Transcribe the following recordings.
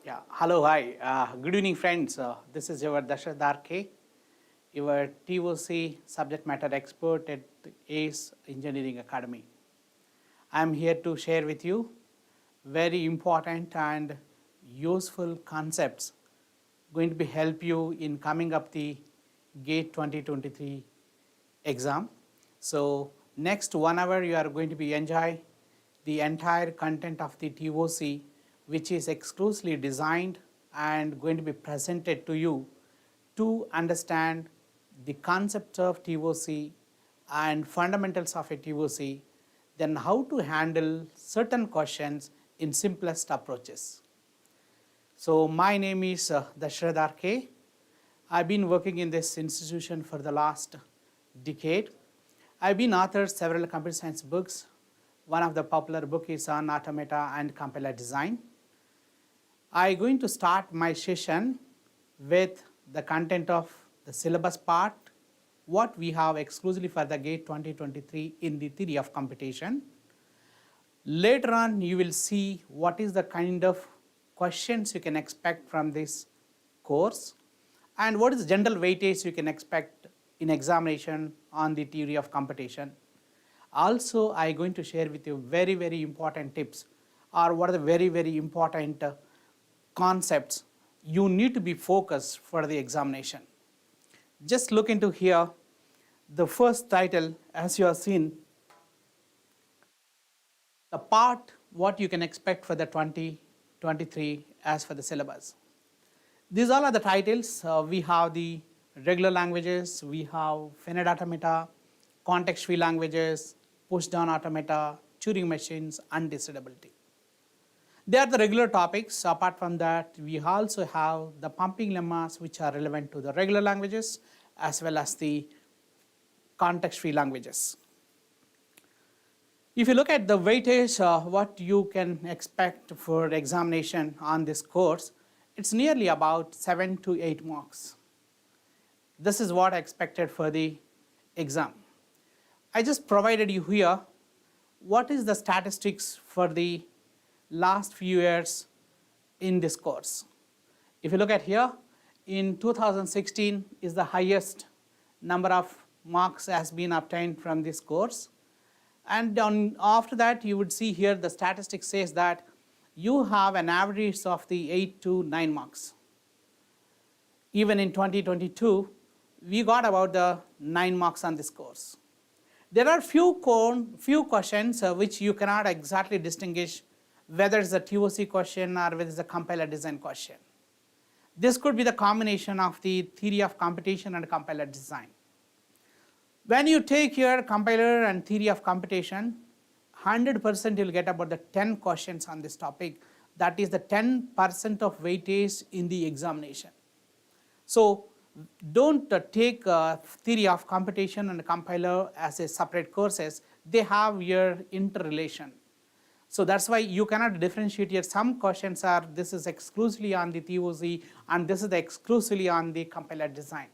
Yeah, hello, hi. Good evening, friends. This is your Dasaradha Sir, your TOC subject matter expert at ACE Engineering Academy. I am here to share with you very important and useful concepts going to be help you in coming up the GATE 2023 exam. So next 1 hour you are going to be enjoy the entire content of the TOC, which is exclusively designed and going to be presented to you to understand the concept of TOC and fundamentals of a TOC, then how to handle certain questions in simplest approaches. So my name is Dasaradha Sir. I've been working in this institution for the last decade. I've been authored several computer science books. One of the popular book is on automata and compiler design. I'm going to start my session with the content of the syllabus part, what we have exclusively for the GATE 2023 in the theory of computation. Later on, you will see what is the kind of questions you can expect from this course and what is the general weightage you can expect in examination on the theory of computation. Also, I am going to share with you very important tips or what are the very important concepts you need to be focused for the examination. Just look into here, the first title as you have seen, the part what you can expect for the 2023 as for the syllabus. These all are the titles. We have the regular languages, we have finite automata, context-free languages, push-down automata, Turing machines, and decidability. They are the regular topics. Apart from that, we also have the pumping lemmas which are relevant to the regular languages as well as the context-free languages. If you look at the weightage, what you can expect for examination on this course, it's nearly about 7 to 8 marks. This is what I expected for the exam. I just provided you here what is the statistics for the last few years in this course. If you look at here, in 2016 is the highest number of marks has been obtained from this course. And after that, you would see here the statistics says that you have an average of the 8 to 9 marks. Even in 2022, we got about the 9 marks on this course. There are few questions which you cannot exactly distinguish whether it's a TOC question or whether it's a compiler design question. This could be the combination of the theory of computation and compiler design. When you take your compiler and theory of computation, 100% you'll get about the 10 questions on this topic. That is the 10% of weightage in the examination. So don't take theory of computation and compiler as a separate courses. They have your interrelation. So that's why you cannot differentiate here. Some questions are this is exclusively on the TOC and this is exclusively on the compiler design,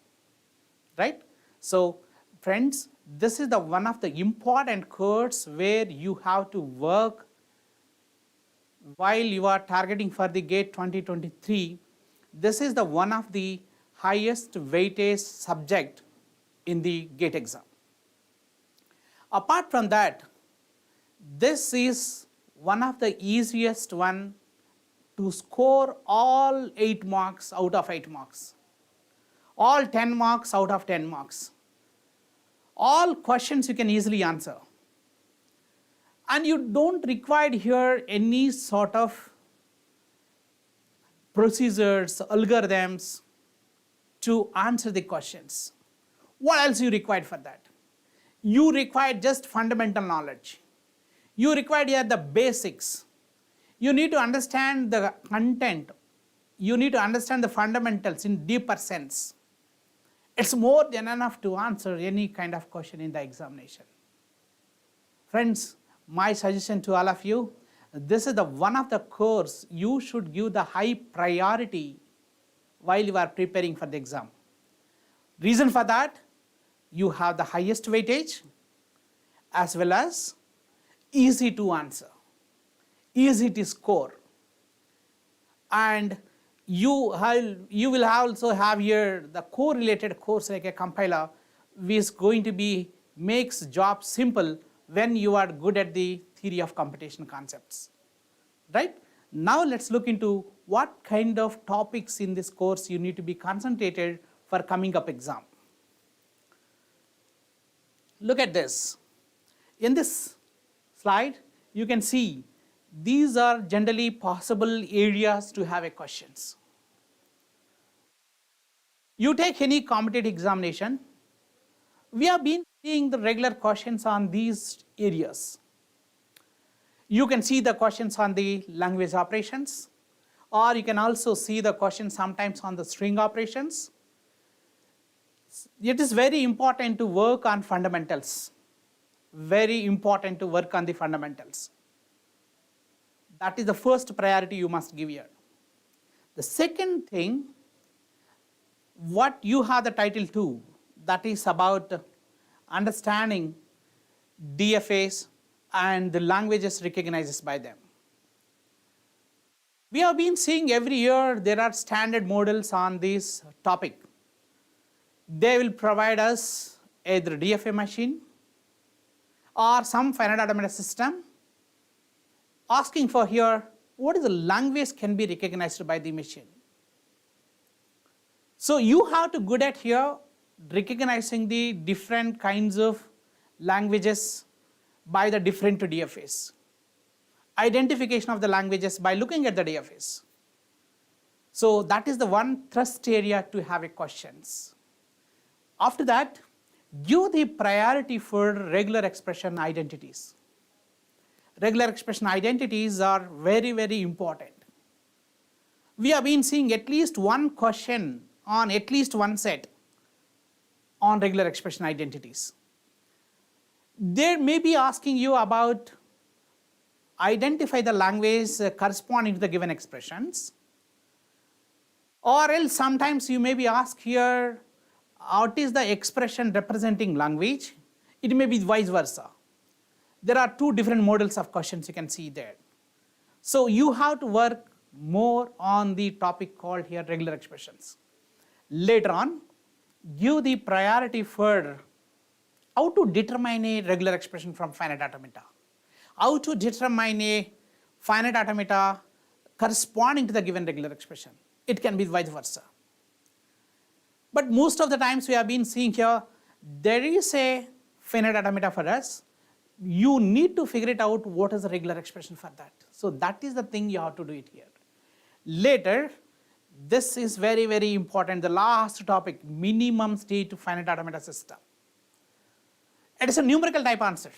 right? So friends, this is the one of the important course where you have to work while you are targeting for the GATE 2023. This is the one of the highest weightage subject in the GATE exam. Apart from that, this is one of the easiest one to score all 8 marks out of 8 marks, all 10 marks out of 10 marks. All questions you can easily answer. And you don't require here any sort of procedures, algorithms to answer the questions. What else you require for that? You require just fundamental knowledge. You require here the basics. You need to understand the content. You need to understand the fundamentals in deeper sense. It's more than enough to answer any kind of question in the examination. Friends, my suggestion to all of you, this is the one of the course you should give the high priority while you are preparing for the exam. Reason for that, you have the highest weightage as well as easy to answer, easy to score. and you will also have here the correlated course like a compiler, which is going to be makes job simple when you are good at the theory of computation concepts, right? Now let's look into what kind of topics in this course you need to be concentrated for coming up exam. Look at this. In this slide, you can see these are generally possible areas to have a questions. You take any competitive examination, we have been seeing the regular questions on these areas. You can see the questions on the language operations, or you can also see the questions sometimes on the string operations. It is very important to work on fundamentals. Very important to work on the fundamentals. That is the first priority you must give here. The second thing, what you have the title 2, that is about understanding DFAs and the languages recognized by them. We have been seeing every year there are standard models on this topic. They will provide us either DFA machine or some finite automata system, asking for here what is the language can be recognized by the machine. So you have to good at here recognizing the different kinds of languages by the different DFAs. Identification of the languages by looking at the DFAs. So that is the one thrust area to have a questions. After that, give the priority for regular expression identities. Regular expression identities are very, very important. We have been seeing at least one question on at least one set on regular expression identities. They may be asking you about identify the language corresponding to the given expressions, or else sometimes you may be asked here what is the expression representing language. It may be vice versa. There are two different models of questions you can see there. So you have to work more on the topic called here regular expressions. Later on, give the priority for how to determine a regular expression from finite automata, how to determine a finite automata corresponding to the given regular expression. It can be vice versa. But most of the times we have been seeing here, there is a finite automata for us. You need to figure it out what is the regular expression for that. So that is the thing you have to do it here. Later, this is very, very important. The last topic, minimum state finite automata system. It is a numerical type answer.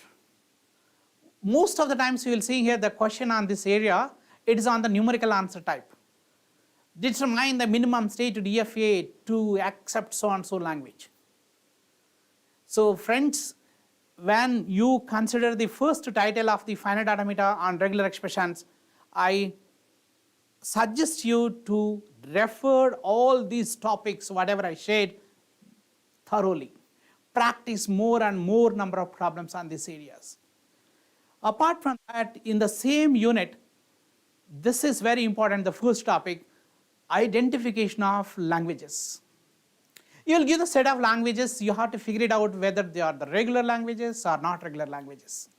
Most of the times you will see here the question on this area, it is on the numerical answer type. Determine the minimum state to DFA to accept so and so language. So friends, when you consider the first title of the finite automata on regular expressions, I suggest you to refer all these topics, whatever I shared, thoroughly. Practice more and more number of problems on these areas. Apart from that, in the same unit, this is very important, the first topic, identification of languages. You will give the set of languages, you have to figure it out whether they are the regular languages or not regular languages.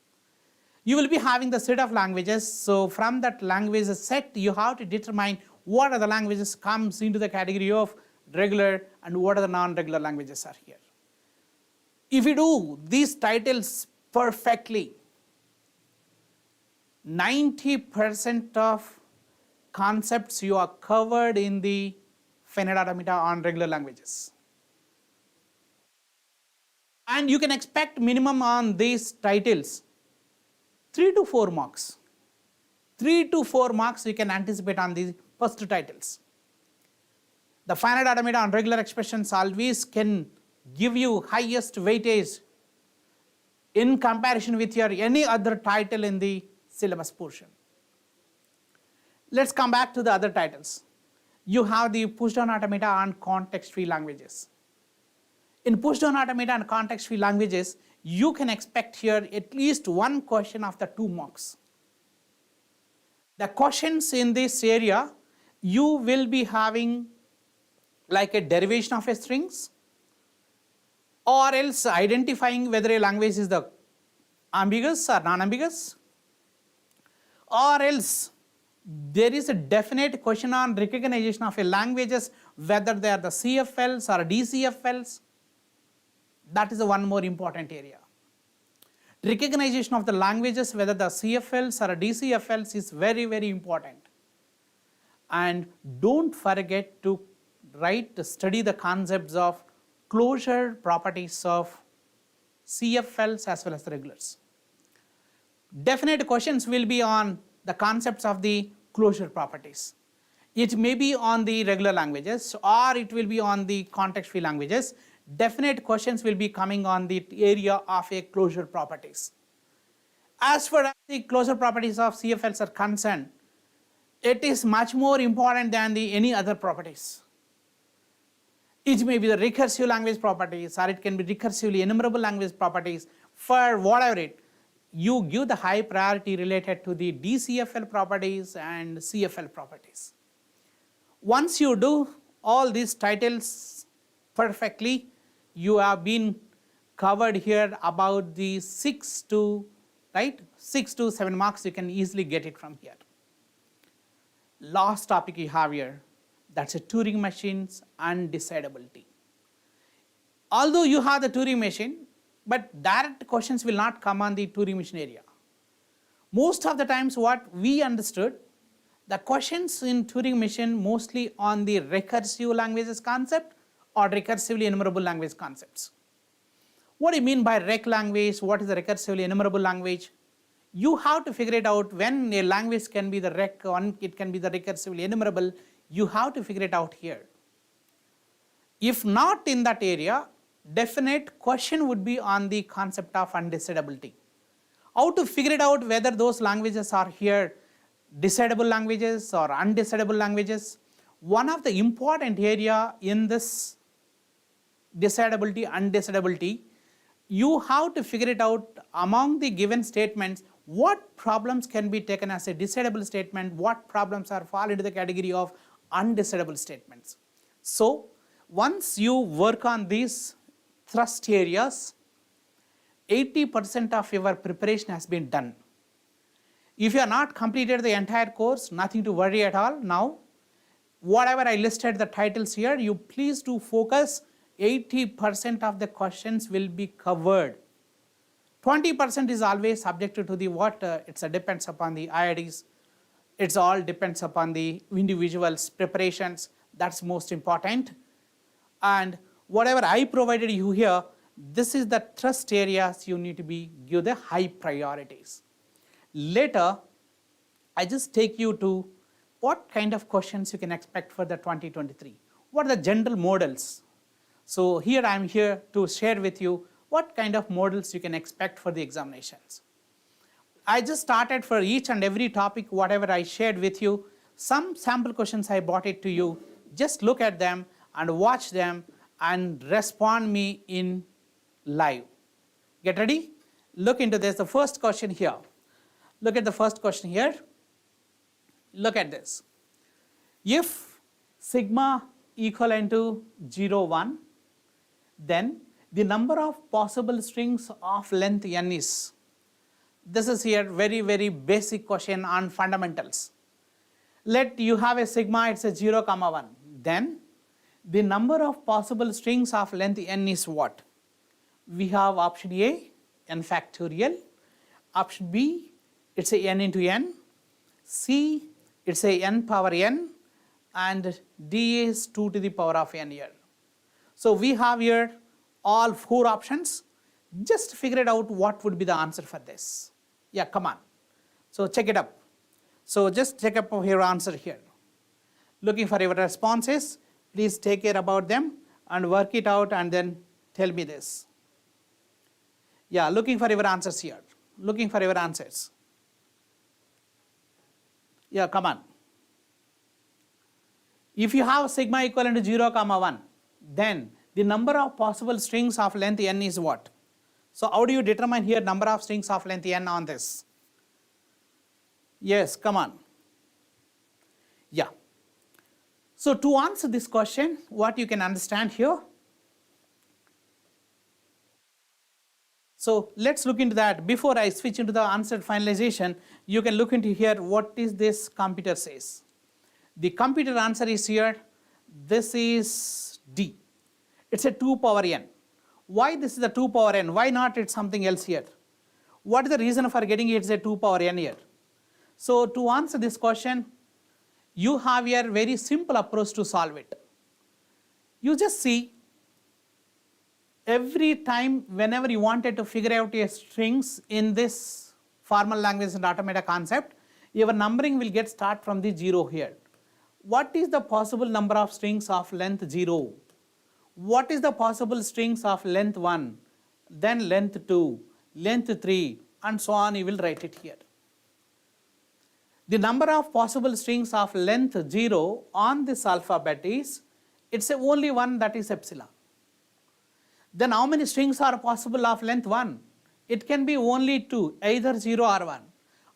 You will be having the set of languages, so from that language set, you have to determine what are the languages comes into the category of regular and what are the non-regular languages are here. If you do these titles perfectly, 90% of concepts you are covered in the finite automata on regular languages. And you can expect minimum on these titles 3 to 4 marks. 3 to 4 marks you can anticipate on these first titles. The finite automata on regular expressions always can give you highest weightage in comparison with your any other title in the syllabus portion. Let's come back to the other titles. You have the push-down automata on context-free languages. In push-down automata and context-free languages, you can expect here at least one question after 2 marks. The questions in this area, you will be having like a derivation of a strings, or else identifying whether a language is the ambiguous or non-ambiguous, or else there is a definite question on recognition of a languages, whether they are the CFLs or DCFLs. That is the one more important area. Recognition of the languages, whether the CFLs or DCFLs, is very, very important. And don't forget to study the concepts of closure properties of CFLs as well as the regulars. Definite questions will be on the concepts of the closure properties. It may be on the regular languages, or it will be on the context-free languages. Definite questions will be coming on the area of a closure properties. As far as the closure properties of CFLs are concerned, it is much more important than any other properties. It may be the recursive language properties, or it can be recursively enumerable language properties. For whatever it, you give the high priority related to the DCFL properties and CFL properties. Once you do all these titles perfectly, you have been covered here about the 6 to 7 marks. You can easily get it from here. Last topic you have here, that's a Turing machines and decidability. Although you have the Turing machine, but direct questions will not come on the Turing machine area. Most of the times what we understood, the questions in Turing machine mostly on the recursive languages concept or recursively enumerable language concepts. What do you mean by rec language? What is the recursively enumerable language? You have to figure it out. When a language can be the rec, it can be the recursively enumerable, you have to figure it out here. If not in that area, definite question would be on the concept of undecidability. How to figure it out whether those languages are here decidable languages or undecidable languages. One of the important area in this decidability, undecidability, you have to figure it out among the given statements, what problems can be taken as a decidable statement, what problems are fall into the category of undecidable statements. So once you work on these thrust areas, 80% of your preparation has been done. If you have not completed the entire course, nothing to worry at all. Now, whatever I listed the titles here, you please do focus. 80% of the questions will be covered. 20% is always subjected to the it depends upon the IIDs. It's all depends upon the individual's preparations. That's most important. And whatever I provided you here, this is the thrust areas you need to give the high priorities. Later, I just take you to what kind of questions you can expect for the 2023. What are the general models? So here I am here to share with you what kind of models you can expect for the examinations. I just started for each and every topic, whatever I shared with you, some sample questions I brought it to you. Just look at them and watch them and respond me in live. Get ready? Look into this. The first question here. Look at the first question here. Look at this. If sigma equivalent to 0, 1, then the number of possible strings of length n is. This is here very, very basic question on fundamentals. Let you have a sigma, it's a 0, 1. Then the number of possible strings of length n is what? We have option A, n factorial. Option B, it's a n into n. C, it's a n power n. And D is 2 to the power of n here. So we have here all 4 options. Just figure it out what would be the answer for this. Yeah, come on. So check it up. So just check up your answer here. Looking for your responses. Please take care about them and work it out and then tell me this. Yeah, looking for your answers here. Looking for your answers. Yeah, come on. If you have sigma equivalent to 0, 1, then the number of possible strings of length n is what? So how do you determine here number of strings of length n on this? Yes, come on. Yeah. So to answer this question, what you can understand here, so let's look into that. Before I switch into the answer finalization, you can look into here what is this computer says. The computer answer is here, this is D. It's a 2 power n. Why this is a 2 power n? Why not it's something else here? What is the reason for getting it's a 2 power n here? So to answer this question, you have here very simple approach to solve it. You just see, every time whenever you wanted to figure out a strings in this formal language and automata concept, your numbering will get start from the 0 here. What is the possible number of strings of length 0? What is the possible strings of length 1, then length 2, length 3, and so on, you will write it here. The number of possible strings of length 0 on this alphabet is, it's only one, that is epsilon. Then how many strings are possible of length 1? It can be only 2, either 0 or 1.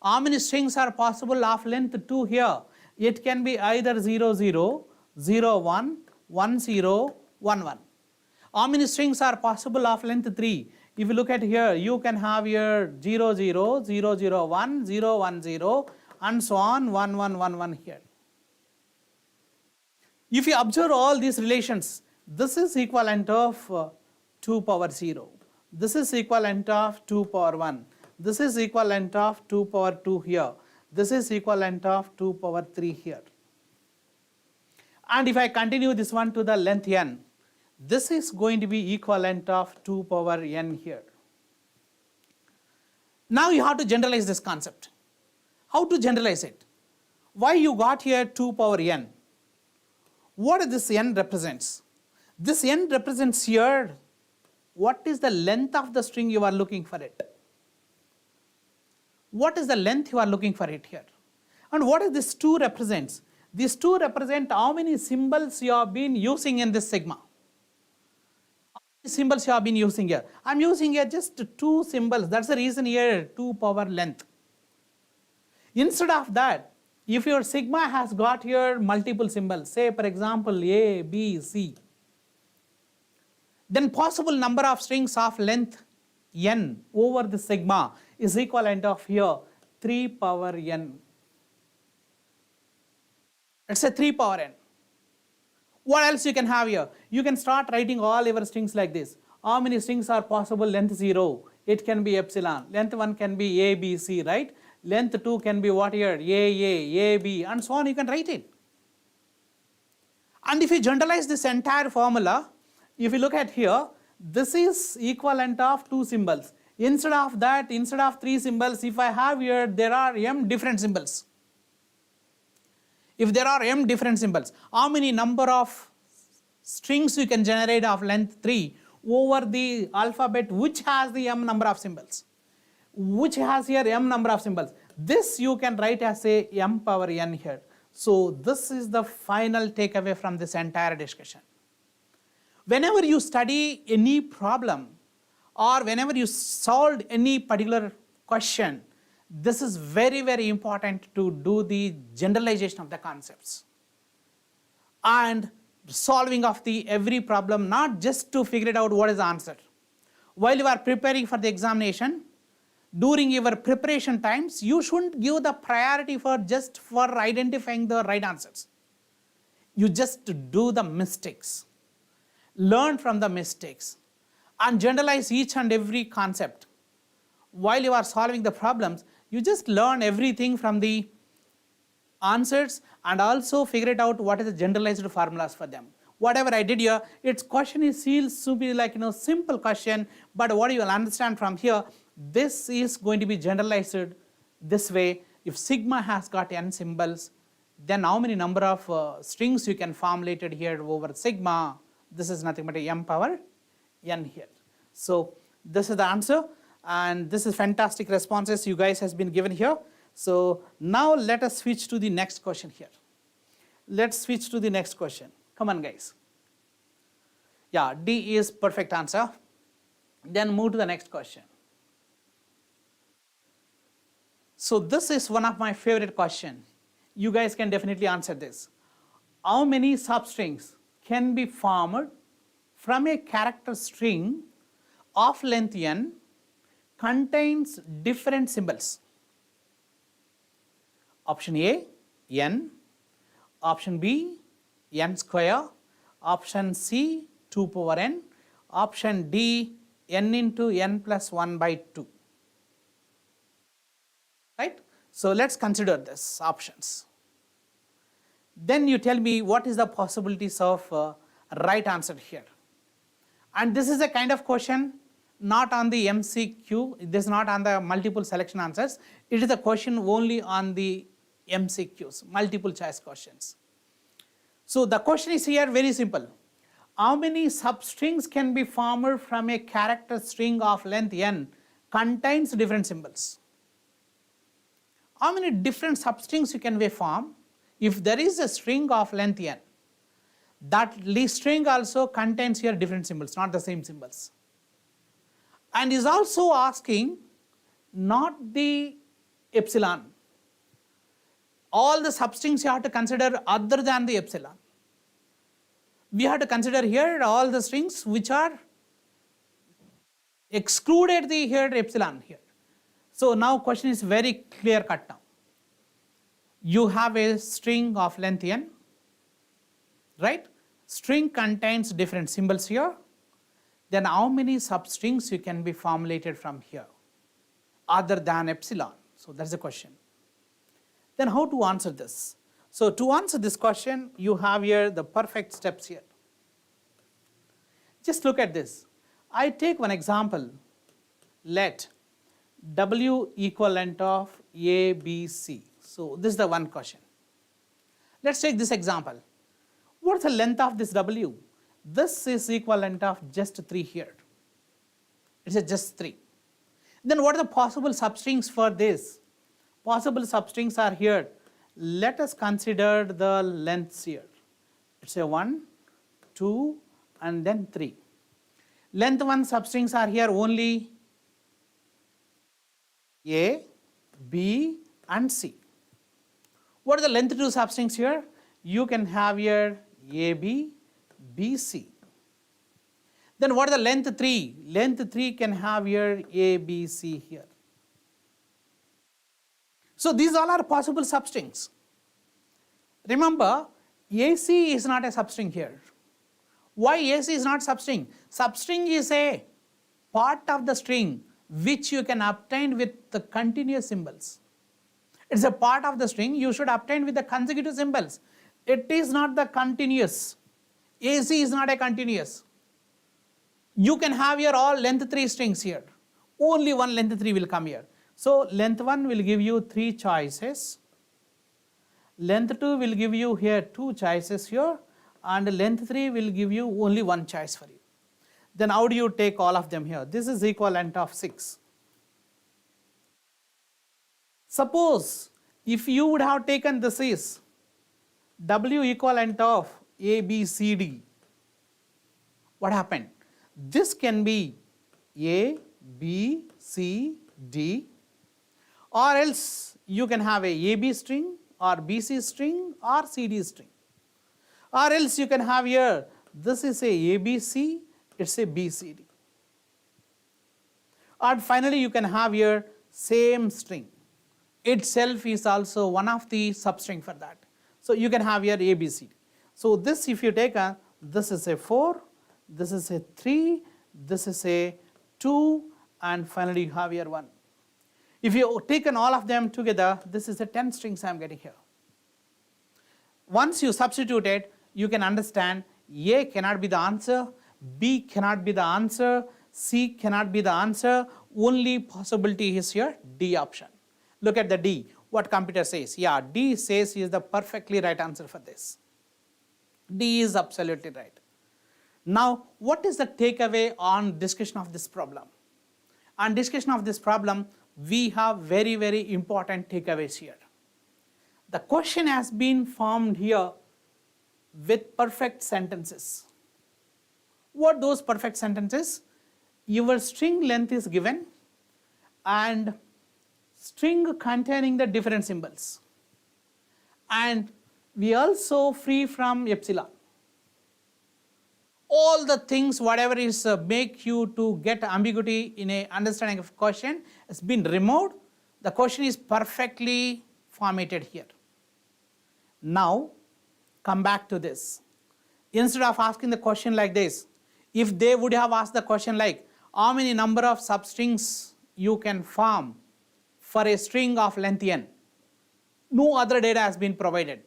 How many strings are possible of length 2 here? It can be either 0, 0, 0, 1, 1, 0, 1, 1. How many strings are possible of length 3? If you look at here, you can have here 0, 0, 0, 0, 1, 0, 1, 0, and so on, 1, 1, 1, 1 here. If you observe all these relations, this is equivalent of 2 power 0. This is equivalent of 2 power 1. This is equivalent of 2 power 2 here. This is equivalent of 2 power 3 here. And if I continue this one to the length n, this is going to be equivalent of 2 power n here. Now you have to generalize this concept. How to generalize it? Why you got here 2 power n? What this n represents? This n represents here, what is the length of the string you are looking for it? What is the length you are looking for it here? And what is this 2 represents? These 2 represent how many symbols you have been using in this sigma. How many symbols you have been using here? I am using here just 2 symbols. That's the reason here 2 power length. Instead of that, if your sigma has got here multiple symbols, say for example A, B, C, then possible number of strings of length n over the sigma is equivalent of here 3 power n. Let's say 3 power n. What else you can have here? You can start writing all your strings like this. How many strings are possible? Length 0, it can be epsilon. Length 1 can be A, B, C, right? Length 2 can be what here? A, B, and so on, you can write it. And if you generalize this entire formula, if you look at here, this is equivalent of 2 symbols. Instead of that, instead of 3 symbols, if I have here, there are m different symbols. If there are m different symbols, how many number of strings you can generate of length 3 over the alphabet which has the m number of symbols? Which has here m number of symbols? This you can write as a m power n here. So this is the final takeaway from this entire discussion. Whenever you study any problem or whenever you solve any particular question, this is very, very important to do the generalization of the concepts and solving of the every problem, not just to figure it out what is the answer. While you are preparing for the examination, during your preparation times, you shouldn't give the priority for just for identifying the right answers. You just do the mistakes, learn from the mistakes, and generalize each and every concept. While you are solving the problems, you just learn everything from the answers and also figure it out what is the generalized formulas for them. Whatever I did here, its question is seems to be like simple question, but what you will understand from here, this is going to be generalized this way. If sigma has got n symbols, then how many number of strings you can formulate it here over sigma? This is nothing but a m power n here. So this is the answer, and this is fantastic responses you guys has been given here. So now let us switch to the next question here. Let's switch to the next question. Come on guys. Yeah, D is perfect answer. Then move to the next question. So this is one of my favorite question. You guys can definitely answer this. how many substrings can be formed from a character string of length n contains different symbols. Option A, n. Option B, n square. Option C, 2 power n. Option D, n into n plus 1 by 2. Right? So let's consider this options. Then you tell me what is the possibilities of right answer here. And this is a kind of question not on the MCQ, this is not on the multiple selection answers, it is a question only on the MCQs, multiple choice questions. So the question is here very simple. How many substrings can be formed from a character string of length n contains different symbols? How many different substrings you can be formed if there is a string of length n? That string also contains here different symbols, not the same symbols. And is also asking not the epsilon. All the substrings you have to consider other than the epsilon. We have to consider here all the strings which are excluded the here epsilon here. So now question is very clear cut now. You have a string of length n, right? String contains different symbols here. Then how many substrings you can be formulated from here other than epsilon? So that's the question. Then how to answer this? So to answer this question, you have here the perfect steps here. Just look at this. I take one example. Let W equivalent of A, B, C. So this is the one question. Let's take this example. What's the length of this W? This is equivalent of just 3 here. It's just 3. Then what are the possible substrings for this? Possible substrings are here. Let us consider the lengths here. It's a 1, 2, and then 3. Length 1 substrings are here only A, B, and C. What are the length 2 substrings here? You can have here AB, BC. Then what are the length 3? Length 3 can have here ABC here. So these all are possible substrings. Remember, AC is not a substring here. Why AC is not substring? Substring is a part of the string which you can obtain with the continuous symbols. It's a part of the string you should obtain with the consecutive symbols. It is not the continuous. AC is not a continuous. You can have here all length 3 strings here. Only one length 3 will come here. So length 1 will give you 3 choices. Length 2 will give you here 2 choices here. And length 3 will give you only 1 choice for you. Then how do you take all of them here? This is equivalent of 6. Suppose if you would have taken this is W equivalent of A, B, C, D, what happened? This can be A, B, C, D, or else you can have a AB string or BC string or CD string. Or else you can have here, this is a ABC, it's a BCD. Or finally you can have here same string. Itself is also one of the substring for that. So you can have here ABCD. So this if you take a, this is a 4, this is a 3, this is a 2, and finally you have here 1. If you taken all of them together, this is a 10 strings I am getting here. Once you substitute it, you can understand A cannot be the answer, B cannot be the answer, C cannot be the answer, only possibility is here D option. Look at the D, what computer says. Yeah, D says is the perfectly right answer for this. D is absolutely right. Now, what is the takeaway on discussion of this problem? On discussion of this problem, we have very, very important takeaways here. The question has been formed here with perfect sentences. What those perfect sentences? Your string length is given and string containing the different symbols. And we also free from epsilon. All the things whatever is make you to get ambiguity in a understanding of question has been removed. The question is perfectly formatted here. Now come back to this. Instead of asking the question like this, if they would have asked the question like how many number of substrings you can form for a string of length n, no other data has been provided.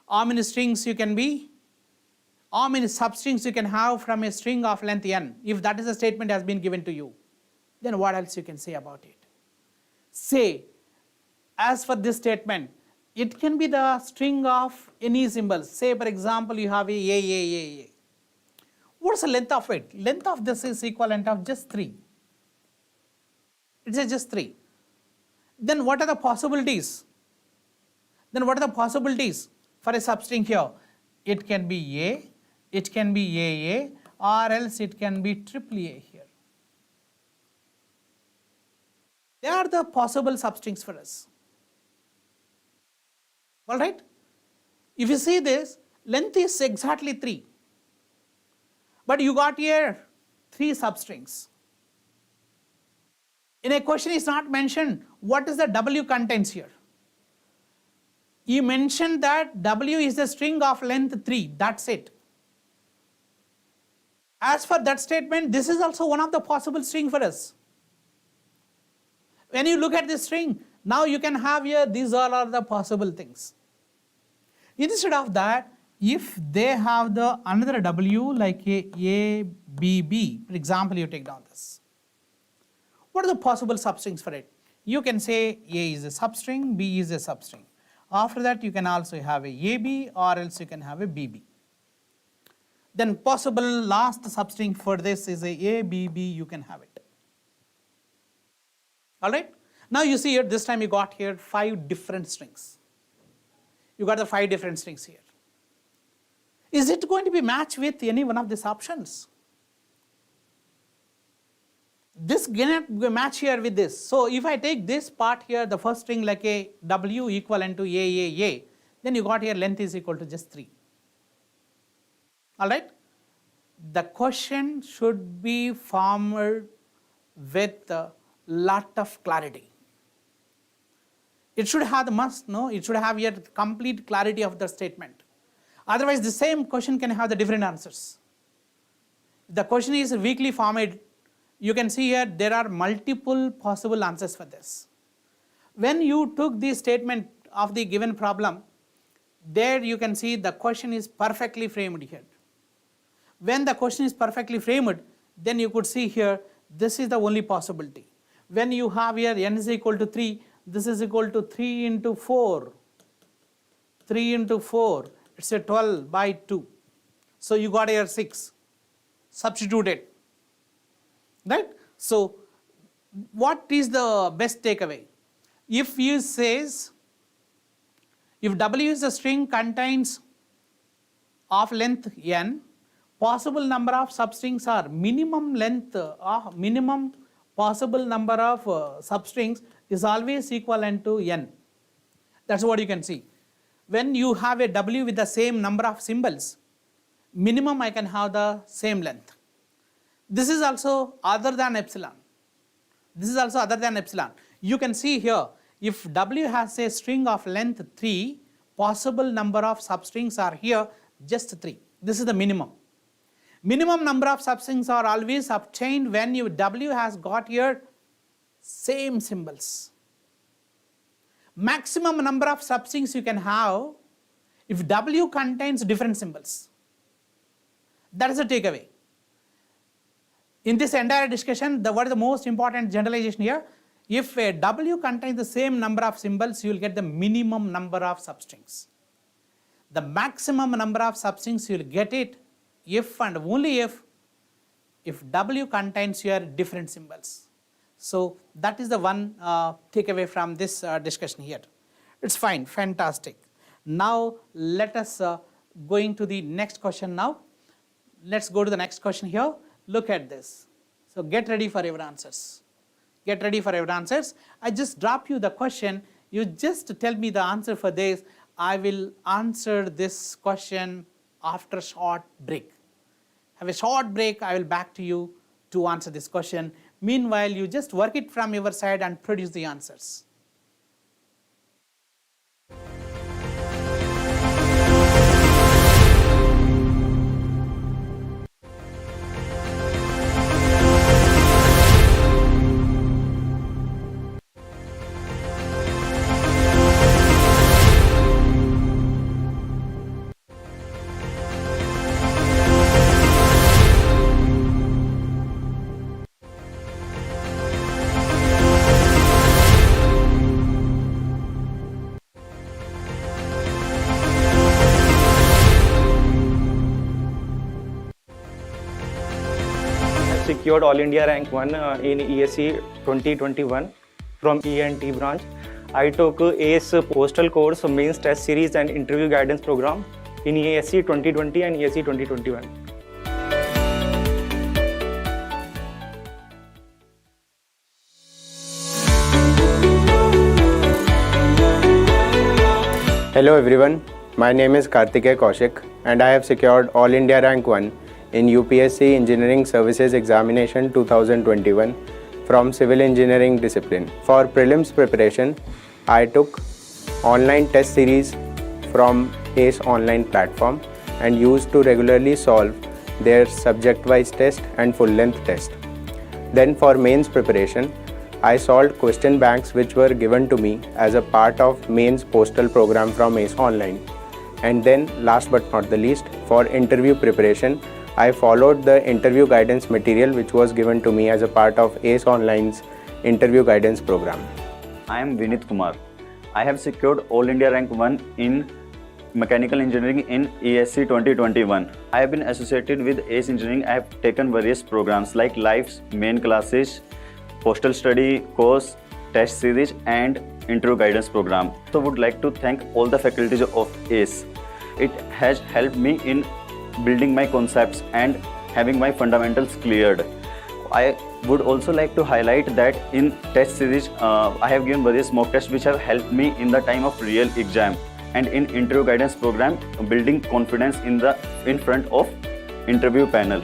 How many strings you can be, how many substrings you can have from a string of length n, if that is a statement has been given to you, then what else you can say about it? Say, as for this statement, it can be the string of any symbols. Say for example you have a. What's the length of it? Length of this is equivalent of just 3. It is just 3. Then what are the possibilities? For a substring here? It can be A, it can be AA, or else it can be triple A here. They are the possible substrings for us. Alright? If you see this, length is exactly 3. But you got here 3 substrings. In a question is not mentioned what is the W contains here. You mentioned that W is the string of length 3, that's it. As for that statement, this is also one of the possible string for us. When you look at this string, now you can have here, these all are the possible things. Instead of that, if they have the another W like A, B, B, for example, you take down this. What are the possible substrings for it? You can say A is a substring, B is a substring. After that, you can also have a AB or else you can have a BB. Then possible last substring for this is a ABB, you can have it. Alright? Now you see here, this time you got here 5 different strings. You got the 5 different strings here. Is it going to be matched with any one of these options? This cannot match here with this. So if I take this part here, the first string like a W equivalent to A, then you got here length is equal to just 3. Alright? The question should be formed with a lot of clarity. It should have it should have here complete clarity of the statement. Otherwise the same question can have the different answers. The question is weakly formed. You can see here there are multiple possible answers for this. When you took the statement of the given problem, there you can see the question is perfectly framed here. When the question is perfectly framed, then you could see here this is the only possibility. When you have here n is equal to 3, this is equal to 3 into 4. 3 into 4, it's a 12 by 2. So you got here 6. Substitute it. Right? So what is the best takeaway? If you says, if W is a string contains of length n, possible number of substrings are minimum length minimum possible number of substrings is always equivalent to n. That's what you can see. When you have a W with the same number of symbols, minimum I can have the same length. This is also other than epsilon. This is also other than epsilon. You can see here, if W has a string of length 3, possible number of substrings are here just 3. This is the minimum. Minimum number of substrings are always obtained when your W has got here same symbols. Maximum number of substrings you can have if W contains different symbols. That is the takeaway. In this entire discussion, what is the most important generalization here? If a W contains the same number of symbols, you will get the minimum number of substrings. The maximum number of substrings you will get it if and only if W contains your different symbols. So that is the one takeaway from this discussion here. It's fine, fantastic. Now let us going to the next question now. Let's go to the next question here. Look at this. So get ready for your answers. Get ready for your answers. I just drop you the question. You just tell me the answer for this. I will answer this question after a short break. Have a short break, I will back to you to answer this question. Meanwhile, you just work it from your side and produce the answers. Secured All India Rank 1 in ESE 2021 from E&T branch. I took ACE Postal Course Mains Test Series and Interview Guidance Program in ESE 2020 and ESE 2021. Hello everyone, my name is Karthikeya Kaushik and I have secured All India Rank 1 in UPSC Engineering Services Examination 2021 from Civil Engineering discipline. For prelims preparation, I took online test series from ACE online platform and used to regularly solve their subject-wise test and full-length test. Then for mains preparation, I solved question banks which were given to me as a part of mains postal program from ACE Online. And then last but not the least, for interview preparation, I followed the interview guidance material which was given to me as a part of ACE Online's interview guidance program. I am Vinit Kumar. I have secured All India Rank 1 in Mechanical Engineering in ESE 2021. I have been associated with ACE Engineering. I have taken various programs like Lives, main classes, postal study course, test series and interview guidance program. So would like to thank all the faculties of ACE. It has helped me in building my concepts and having my fundamentals cleared. I would also like to highlight that in test series, I have given various mock tests which have helped me in the time of real exam, and in interview guidance program, building confidence in front of interview panel.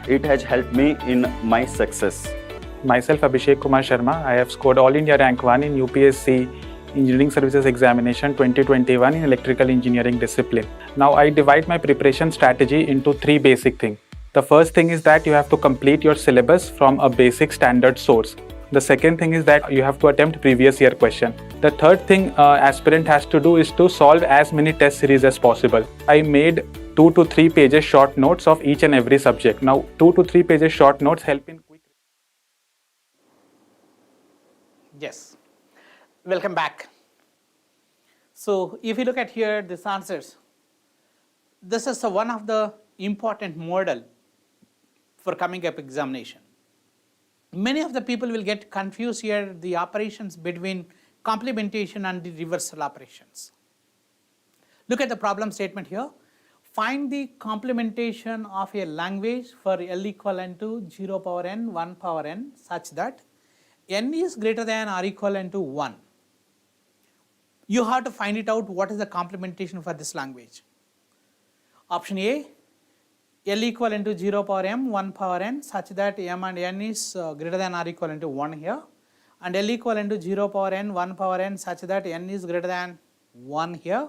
It has helped me in my success. Myself Abhishek Kumar Sharma. I have scored All India Rank 1 in UPSC Engineering Services Examination 2021 in Electrical Engineering discipline. Now I divide my preparation strategy into three basic things. The first thing is that you have to complete your syllabus from a basic standard source. The second thing is that you have to attempt previous year question. The third thing aspirant has to do is to solve as many test series as possible. I made 2 to 3 pages short notes of each and every subject. Now 2 to 3 pages short notes help in quick. Yes, welcome back. So if you look at here, these answers, this is one of the important model for coming up examination. Many of the people will get confused here, the operations between complementation and the reversal operations. Look at the problem statement here. Find the complementation of a language for L equivalent to 0 power n, 1 power n such that n is greater than or equivalent to 1. You have to find it out what is the complementation for this language. Option A, L equivalent to 0 power m, 1 power n such that m and n is greater than or equivalent to 1 here, and L equivalent to 0 power n, 1 power n such that n is greater than 1 here,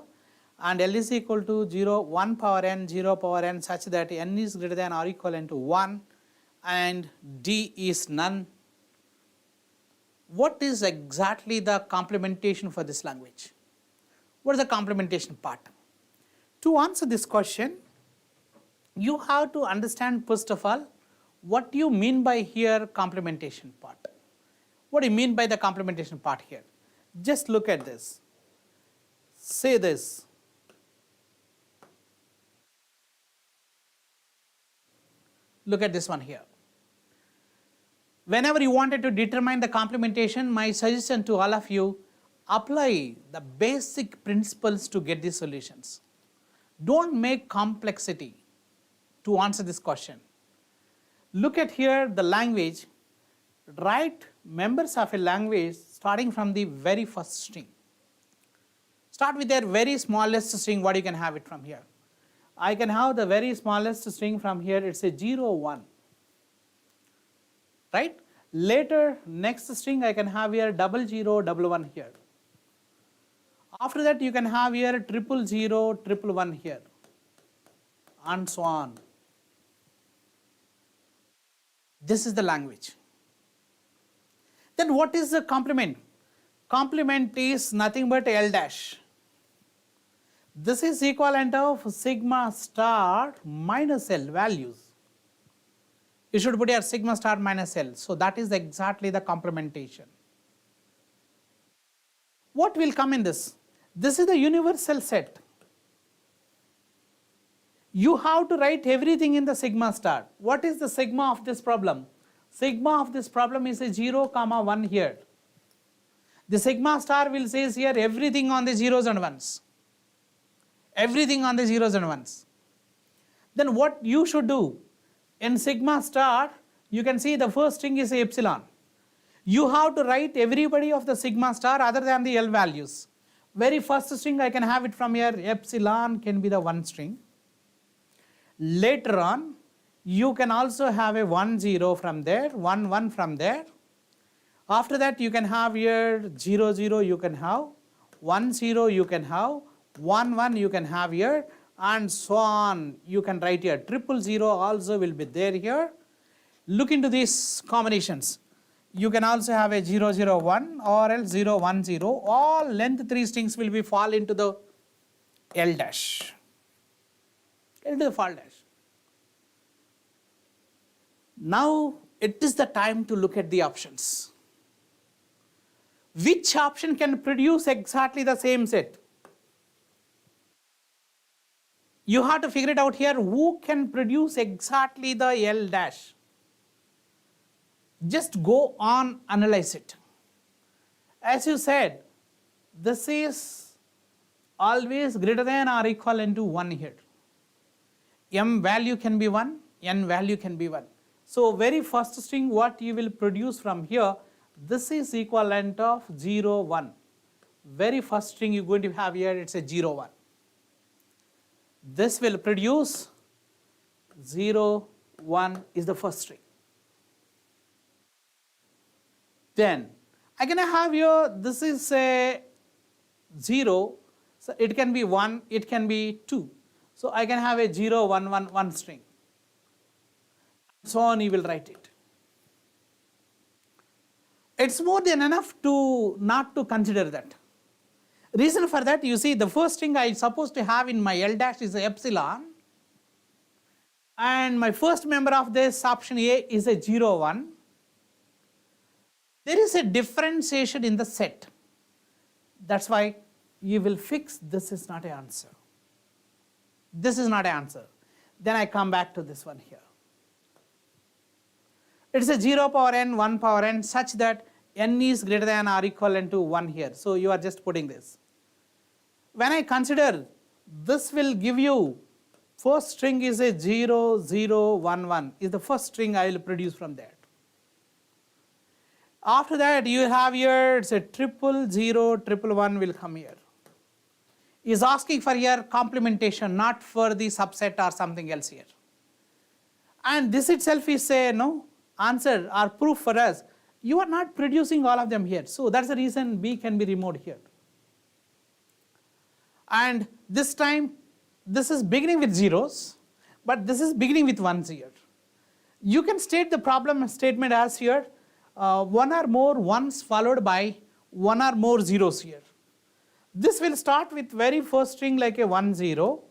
and L is equal to 0, 1 power n, 0 power n such that n is greater than or equivalent to 1, and D is none. What is exactly the complementation for this language? What is the complementation part? To answer this question, you have to understand first of all what you mean by here complementation part. What do you mean by the complementation part here? Just look at this. Say this. Look at this one here. Whenever you wanted to determine the complementation, my suggestion to all of you, apply the basic principles to get these solutions. Don't make complexity to answer this question. Look at here the language. Write members of a language starting from the very first string. Start with their very smallest string, what you can have it from here. I can have the very smallest string from here, it's a 0, 1. Right? Later, next string I can have here 00, 11 here. After that, you can have here 000, 111 here, and so on. This is the language. Then what is the complement? Complement is nothing but L dash. This is equivalent of sigma star minus L values. You should put here sigma star minus L. So that is exactly the complementation. What will come in this? This is the universal set. You have to write everything in the sigma star. What is the sigma of this problem? Sigma of this problem is a 0, 1 here. The sigma star will say here everything on the zeros and ones. Everything on the zeros and ones. Then what you should do? In sigma star, you can see the first string is epsilon. You have to write everybody of the sigma star other than the L values. Very first string I can have it from here, epsilon can be the one string. Later on, you can also have a 1, 0 from there, 1, 1 from there. After that, you can have here 0, 0 you can have, 1, 0 you can have, 1, 1 you can have here, and so on. You can write here 000 also will be there here. Look into these combinations. You can also have a 001 or else 010. All length 3 strings will be fall into the L dash. Into the fall dash. Now it is the time to look at the options. Which option can produce exactly the same set? You have to figure it out here, who can produce exactly the L dash. Just go on, analyze it. As you said, this is always greater than or equivalent to 1 here. M value can be 1, N value can be 1. So very first string what you will produce from here, this is equivalent of 0, 1. Very first string you're going to have here, it's a 0, 1. This will produce 0, 1 is the first string. Then I can have here, this is a 0, so it can be 1, it can be 2. So I can have a 0, 1, 1, 1 string. So on you will write it. It's more than enough to not to consider that. Reason for that, you see the first string I supposed to have in my L dash is a epsilon, and my first member of this option A is a 0, 1. There is a differentiation in the set. That's why you will fix this is not an answer. This is not an answer. Then I come back to this one here. It is a 0 power n, 1 power n such that n is greater than or equivalent to 1 here. So you are just putting this. When I consider this will give you first string is a 0, 0, 1, 1 is the first string I will produce from that. After that you have here it's a 000, 111 will come here. Is asking for your complementation, not for the subset or something else here. And this itself is a answer or proof for us. You are not producing all of them here. So that's the reason B can be removed here. And this time this is beginning with zeros, but this is beginning with ones here. You can state the problem statement as here, one or more ones followed by one or more zeros here. This will start with very first string like a 1, 0.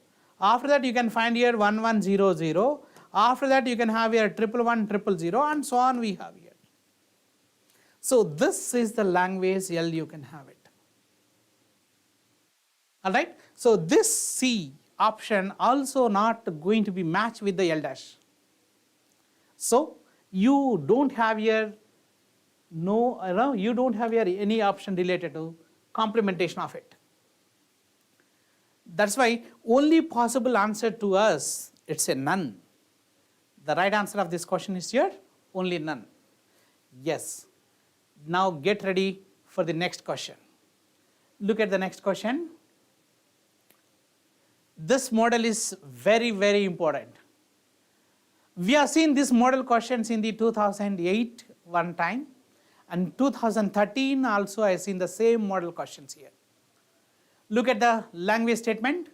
After that you can find here 1, 1, 0, 0. After that you can have here 1, 1, 0, and so on we have here. So this is the language L you can have it. Alright. So this C option also not going to be matched with the L dash. So you don't have here you don't have here any option related to complementation of it. That's why only possible answer to us, it's a none. The right answer of this question is here, only none. Yes. Now get ready for the next question. Look at the next question. This model is very, very important. We have seen this model questions in the 2008 one time, and 2013 also I have seen the same model questions here. Look at the language statement.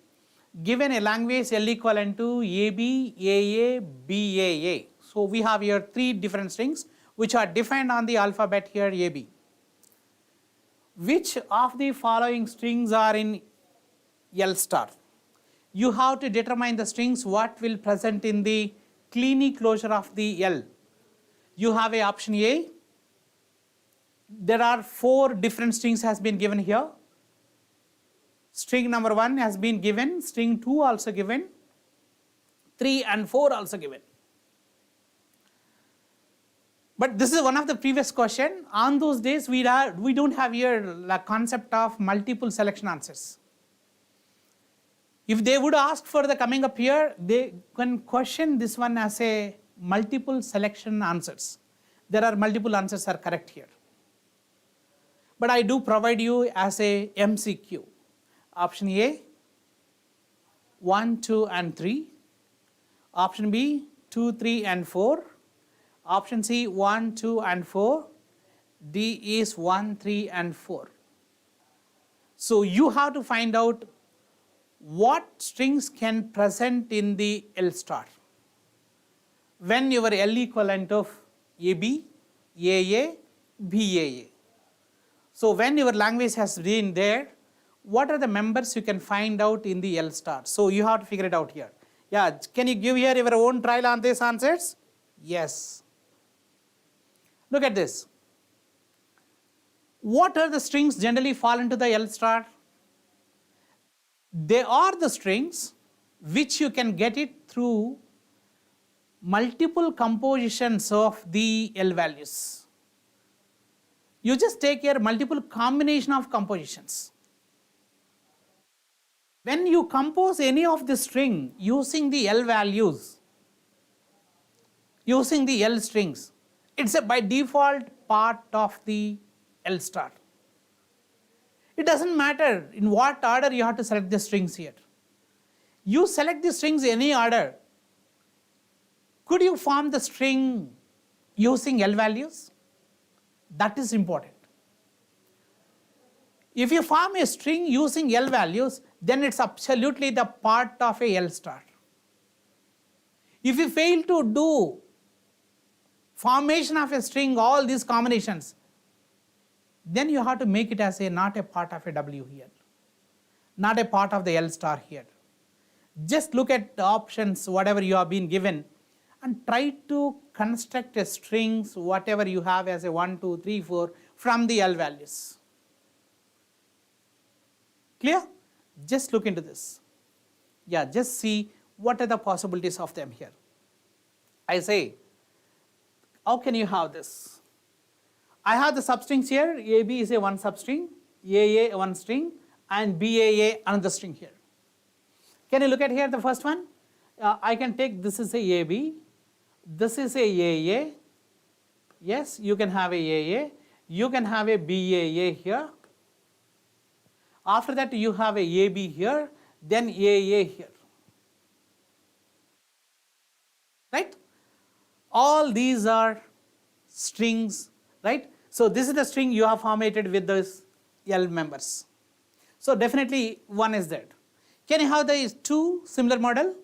Given a language L equivalent to AB, AA, BAA. So we have here three different strings which are defined on the alphabet here AB. Which of the following strings are in L star? You have to determine the strings what will present in the Kleene closure of the L. You have a option A. There are 4 different strings has been given here. String number 1 has been given, string 2 also given, 3 and 4 also given. But this is one of the previous question. On those days we don't have here the concept of multiple selection answers. If they would ask for the coming up here, they can question this one as a multiple selection answers. There are multiple answers are correct here. But I do provide you as a MCQ. Option A, 1, 2 and 3. Option B, 2, 3 and 4. Option C, 1, 2 and 4. D is 1, 3 and 4. So you have to find out what strings can present in the L star when your L equivalent of AB, AA, BAA. So when your language has been there, what are the members you can find out in the L star? So you have to figure it out here. Yeah, can you give here your own trial on these answers? Yes. Look at this. What are the strings generally fall into the L star? They are the strings which you can get it through multiple compositions of the L values. You just take here multiple combination of compositions. When you compose any of the string using the L values, using the L strings, it's a by default part of the L star. It doesn't matter in what order you have to select the strings here. You select the strings in any order. Could you form the string using L values? That is important. If you form a string using L values, then it's absolutely the part of a L star. If you fail to do formation of a string, all these combinations, then you have to make it as a not a part of a W here, not a part of the L star here. Just look at the options, whatever you have been given, and try to construct a strings, whatever you have as a 1, 2, 3, 4 from the L values. Clear? Just look into this. Yeah, just see what are the possibilities of them here. I say, how can you have this? I have the substrings here. AB is a one substring, AA one string, and BAA another string here. Can you look at here the first one? I can take this is a AB, this is a AA. Yes, you can have a AA. You can have a BAA here. After that you have a AB here, then AA here. Right? All these are strings, right? So this is the string you have formatted with those L members. So definitely one is that. Can you have the two similar model?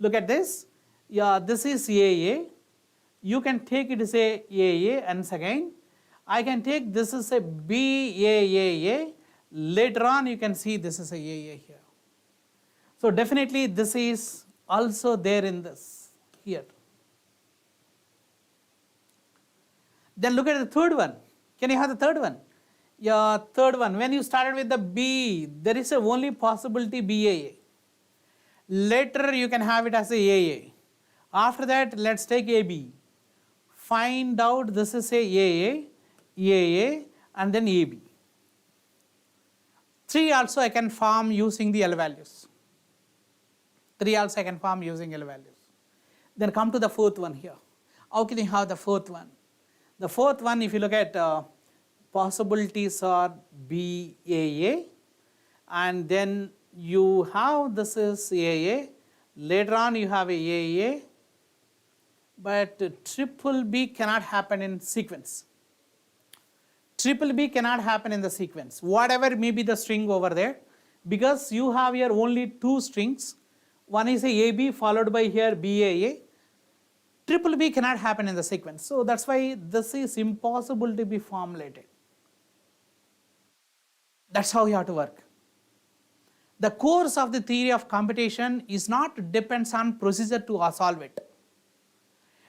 Look at this. Yeah, this is AA. You can take it as a AA, and again I can take this as a BAA. Later on you can see this is a AA here. So definitely this is also there in this here. Then look at the third one. Can you have the third one? Yeah, third one. When you started with the B, there is a only possibility BAA. Later you can have it as a AA. After that, let's take AB. Find out this is a AA, and then AB. 3 also I can form using the L values. 3 also I can form using L values. Then come to the fourth one here. How can you have the fourth one? The fourth one, if you look at possibilities are BAA, and then you have this is AA, later on you have a AA, but triple B cannot happen in sequence. Triple B cannot happen in the sequence, whatever may be the string over there, because you have here only two strings. One is a AB followed by here BAA. Triple B cannot happen in the sequence. So that's why this is impossible to be formulated. That's how you have to work. The course of the theory of computation is not depends on procedure to solve it.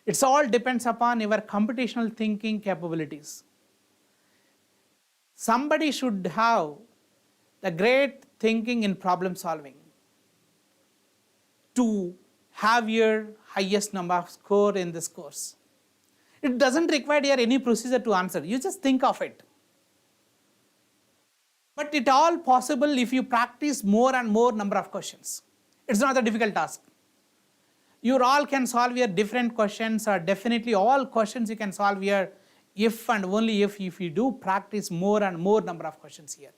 It's all depends upon your computational thinking capabilities. Somebody should have the great thinking in problem solving to have your highest number of score in this course. It doesn't require here any procedure to answer. You just think of it. But it all possible if you practice more and more number of questions. It's not a difficult task. You all can solve your different questions, or definitely all questions you can solve here if and only if you do practice more and more number of questions here.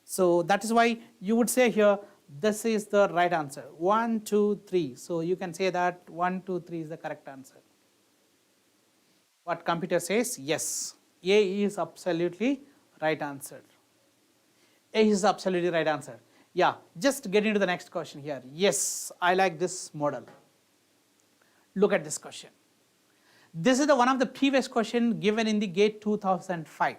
So that is why you would say here, this is the right answer. 1, 2, 3. So you can say that 1, 2, 3 is the correct answer. What computer says? Yes. A is absolutely right answer. A is absolutely right answer. Yeah, just get into the next question here. Yes, I like this model. Look at this question. This is the one of the previous question given in the GATE 2005.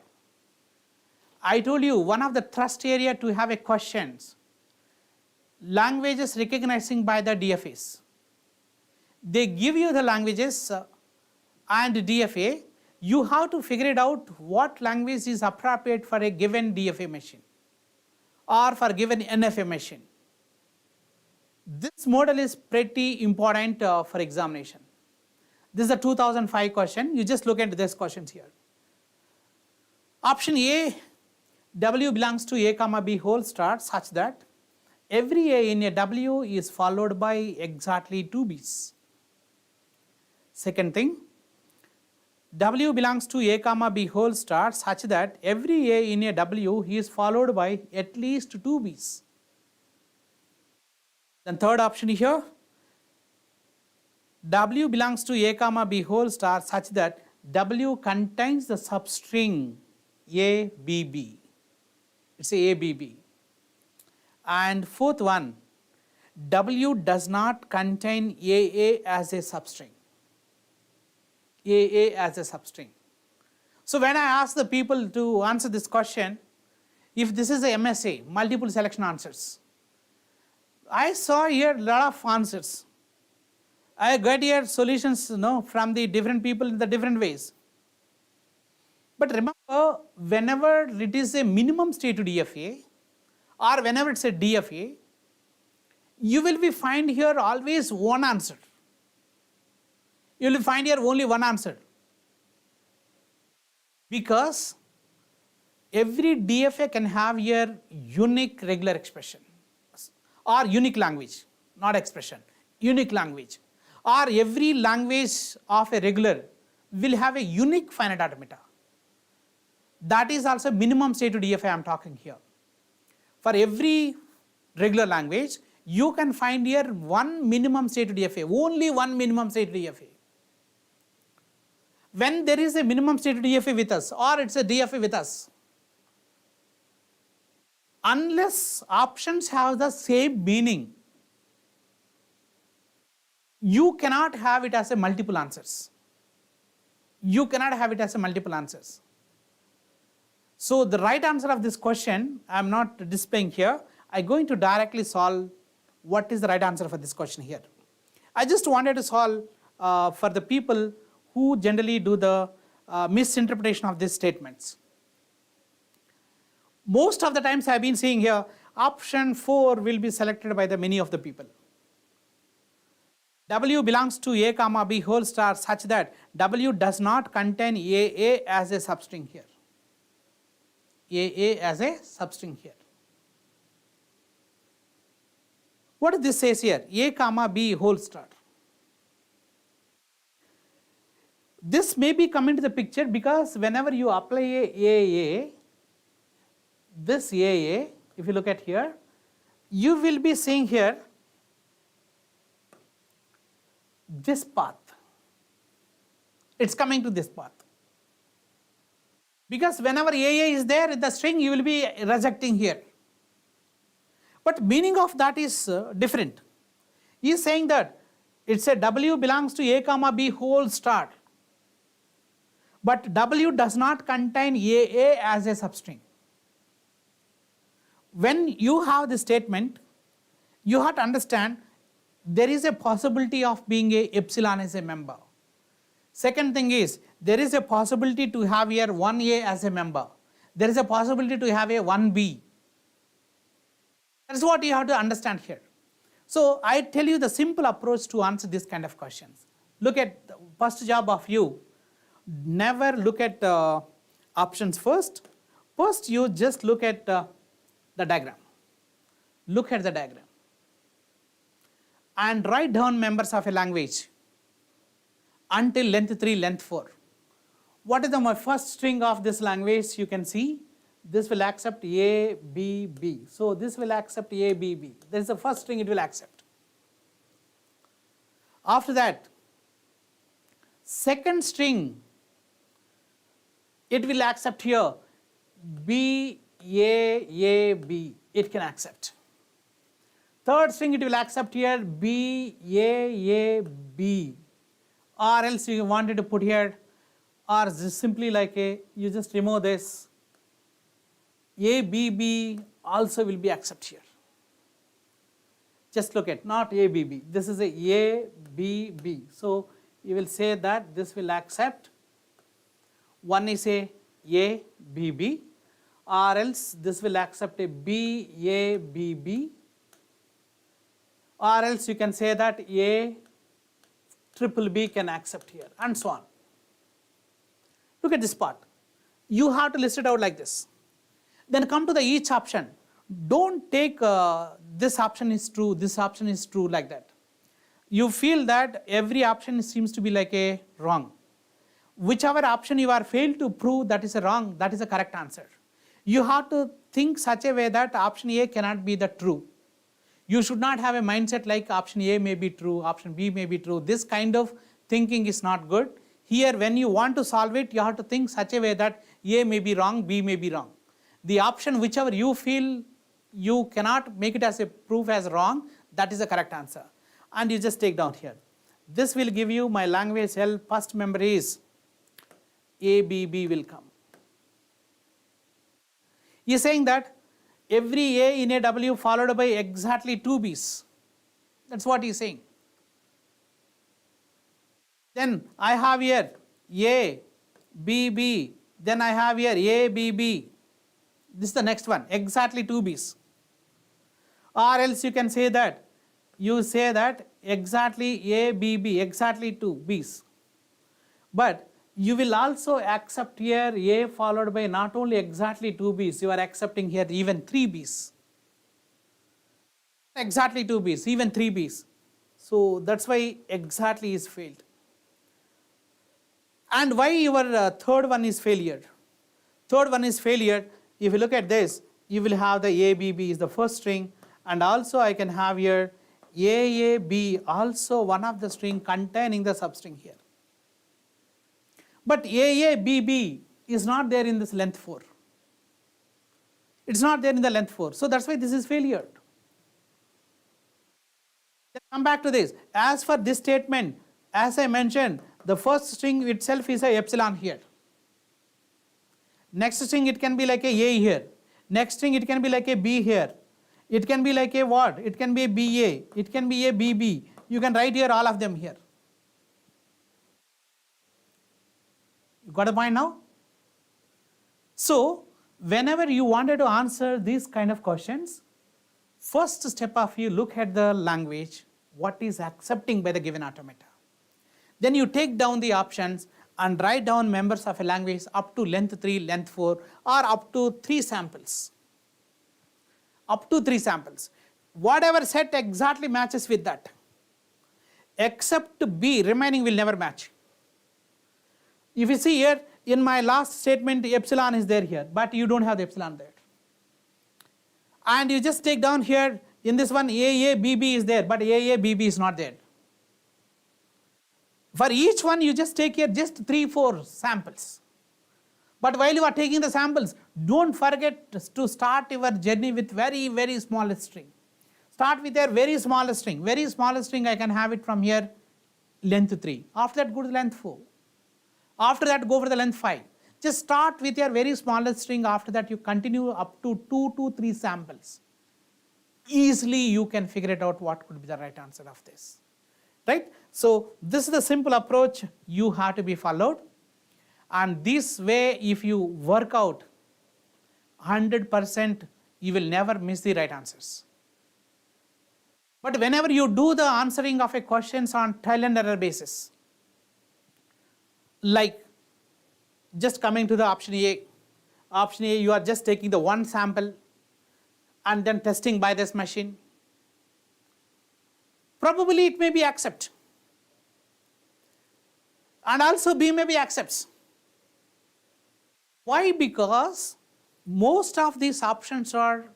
I told you one of the thrust area to have a questions, languages recognizing by the DFAs. They give you the languages and DFA, you have to figure it out what language is appropriate for a given DFA machine or for given NFA machine. This model is pretty important for examination. This is a 2005 question. You just look at these questions here. Option A, W belongs to A comma B whole star such that every A in a W is followed by exactly 2 B's. Second thing, W belongs to A comma B whole star such that every A in a W is followed by at least 2 B's. Then third option here, W belongs to A comma B whole star such that W contains the substring ABB. It's ABB. And fourth one, W does not contain AA as a substring. AA as a substring. So when I ask the people to answer this question, if this is a MSA, multiple selection answers, I saw here a lot of answers. I got here solutions from the different people in the different ways. But remember, whenever it is a minimum state to DFA or whenever it's a DFA, you will be find here always one answer. You will find here only one answer. Because every DFA can have here unique regular expression or unique language, not expression, unique language. Or every language of a regular will have a unique finite automata. That is also minimum state to DFA I am talking here. For every regular language, you can find here one minimum state to DFA, only one minimum state to DFA. When there is a minimum state to DFA with us or it's a DFA with us, unless options have the same meaning, you cannot have it as a multiple answers. You cannot have it as a multiple answers. So the right answer of this question, I am not displaying here. I am going to directly solve what is the right answer for this question here. I just wanted to solve for the people who generally do the misinterpretation of these statements. Most of the times I have been seeing here, option 4 will be selected by the many of the people. W belongs to A comma B whole star such that W does not contain AA as a substring here. AA as a substring here. What does this says here? A comma B whole star. This may be come into the picture because whenever you apply a AA, this AA, if you look at here, you will be seeing here this path. It's coming to this path. Because whenever AA is there in the string, you will be rejecting here. But meaning of that is different. He is saying that it's a W belongs to A comma B whole star. But W does not contain AA as a substring. When you have this statement, you have to understand there is a possibility of being a epsilon as a member. Second thing is, there is a possibility to have here 1A as a member. There is a possibility to have a 1B. That's what you have to understand here. So I tell you the simple approach to answer this kind of questions. Look at the first job of you. Never look at options first. First you just look at the diagram. Look at the diagram. And write down members of a language until length 3, length 4. What is my first string of this language? You can see this will accept A, B, B. So this will accept A, B, B. This is the first string it will accept. After that, second string, it will accept here B, A, B. It can accept. Third string it will accept here B, A, B. Or else you wanted to put here, or just simply like you just remove this. A, B, B also will be accepted here. Just look at, not A, B, B. This is a B, B. So you will say that this will accept. One is a B, B. Or else this will accept a B, B, B. Or else you can say that A, triple B can accept here, and so on. Look at this part. You have to list it out like this. Then come to the each option. Don't take this option is true, this option is true like that. You feel that every option seems to be like a wrong. Whichever option you are failed to prove that is a wrong, that is a correct answer. You have to think such a way that option A cannot be the true. You should not have a mindset like option A may be true, option B may be true. This kind of thinking is not good. Here when you want to solve it, you have to think such a way that A may be wrong, B may be wrong. The option whichever you feel you cannot make it as a proof as wrong, that is the correct answer. And you just take down here. This will give you my language cell first member is A, B, B will come. He is saying that every A in a W followed by exactly 2 B's. That's what he is saying. Then I have here A, B, B. Then I have here A, B, B. This is the next one, exactly 2 B's. Or else you can say that, exactly A, B, B, exactly 2 B's. But you will also accept here A followed by not only exactly 2 B's, you are accepting here even 3 B's. Exactly 2 B's, even 3 B's. So that's why exactly is failed. And why your third one is failure? Third one is failure. If you look at this, you will have the A, B, B is the first string, and also I can have here A, B also one of the string containing the substring here. But A, B, B is not there in this length 4. It's not there in the length 4. So that's why this is failure. Then come back to this. As for this statement, as I mentioned, the first string itself is a epsilon here. Next string it can be like a here. Next string it can be like a B here. It can be like a what? It can be a BA. It can be a BB. You can write here all of them here. You got a point now? So whenever you wanted to answer these kind of questions, first step of you look at the language, what is accepting by the given automata. Then you take down the options and write down members of a language up to length 3, length 4, or up to 3 samples. Up to 3 samples. Whatever set exactly matches with that. Except B, remaining will never match. If you see here, in my last statement, epsilon is there here, but you don't have the epsilon there. And you just take down here In this one, AA, BB is there, but AA, BB is not there. For each one, you just take here just 3-4 samples. But while you are taking the samples, don't forget to start your journey with very, very small string. Start with your very small string. Very small string, I can have it from here, length 3. After that, go to length 4. After that, go for the length 5. Just start with your very smallest string. After that, you continue up to 2 to 3 samples. Easily, you can figure it out what could be the right answer of this. Right? So, this is the simple approach you have to be followed. And this way, if you work out 100%, you will never miss the right answers. But whenever you do the answering of a questions on trial and error basis, like just coming to the option A, you are just taking the one sample and then testing by this machine. Probably it may be accept. And also B may be accepts. Why? Because most of these options are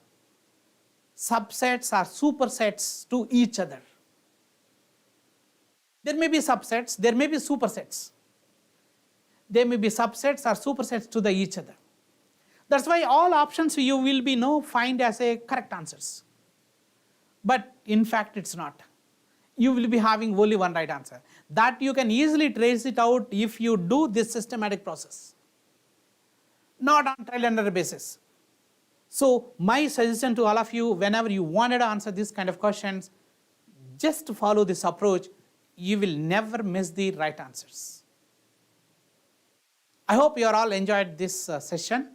subsets or supersets to each other. There may be subsets, there may be supersets. There may be subsets or supersets to each other. That's why all options you will be find as a correct answers. But in fact, it's not. You will be having only one right answer. That you can easily trace it out if you do this systematic process, not on trial and error basis. So my suggestion to all of you, whenever you wanted to answer this kind of questions, just follow this approach. You will never miss the right answers. I hope you are all enjoyed this session.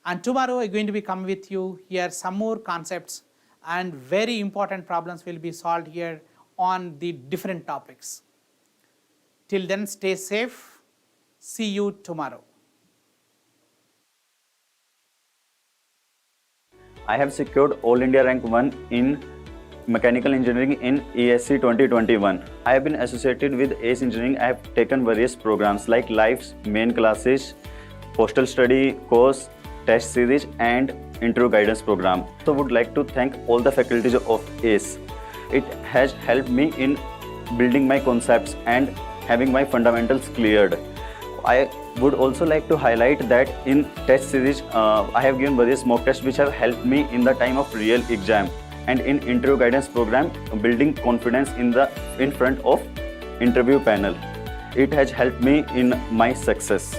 And tomorrow I'm going to be coming with you here some more concepts and very important problems will be solved here on the different topics. Till then, stay safe. See you tomorrow. I have secured All India Rank 1 in Mechanical Engineering in ESE 2021. I have been associated with ACE Engineering. I have taken various programs like Lives, main classes, postal study course, test series and interview guidance program. So would like to thank all the faculties of ACE. It has helped me in building my concepts and having my fundamentals cleared. I would also like to highlight that in test series, I have given various mock tests which have helped me in the time of real exam, and in interview guidance program, building confidence in front of interview panel. It has helped me in my success.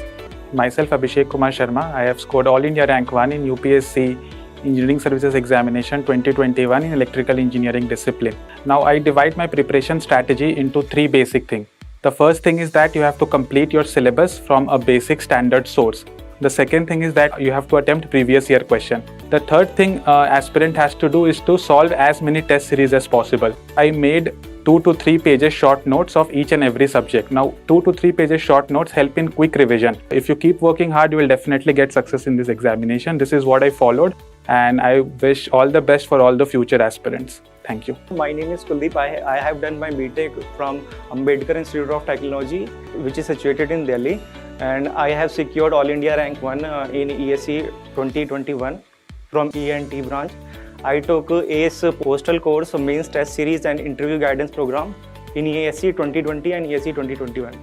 Myself, Abhishek Kumar Sharma. I have scored All India Rank 1 in UPSC Engineering Services Examination 2021 in Electrical Engineering discipline. Now, I divide my preparation strategy into 3 basic things. The first thing is that you have to complete your syllabus from a basic standard source. The second thing is that you have to attempt previous year question. The third thing aspirant has to do is to solve as many test series as possible. I made 2 to 3 pages short notes of each and every subject. Now 2 to 3 pages short notes help in quick revision. If you keep working hard, you will definitely get success in this examination. This is what I followed, and I wish all the best for all the future aspirants. Thank you. My name is Kuldeep. I have done my BTech from Ambedkar Institute of Technology, which is situated in Delhi, and I have secured All India Rank 1 in ESE 2021 from E&T branch. I took ACE Postal Course, Mains Test Series and Interview Guidance Program in ESE 2020 and ESE 2021.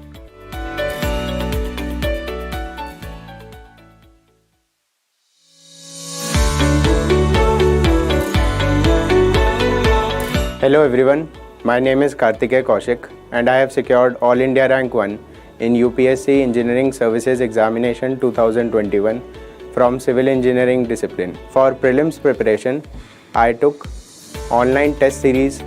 Hello everyone, my name is Kartikeya Kaushik and I have secured All India Rank 1 in UPSC Engineering Services Examination 2021 from Civil Engineering discipline. For prelims preparation, I took online test series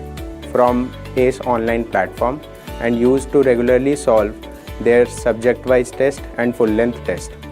from ACE online platform and used to regularly solve their subject-wise test and full-length test.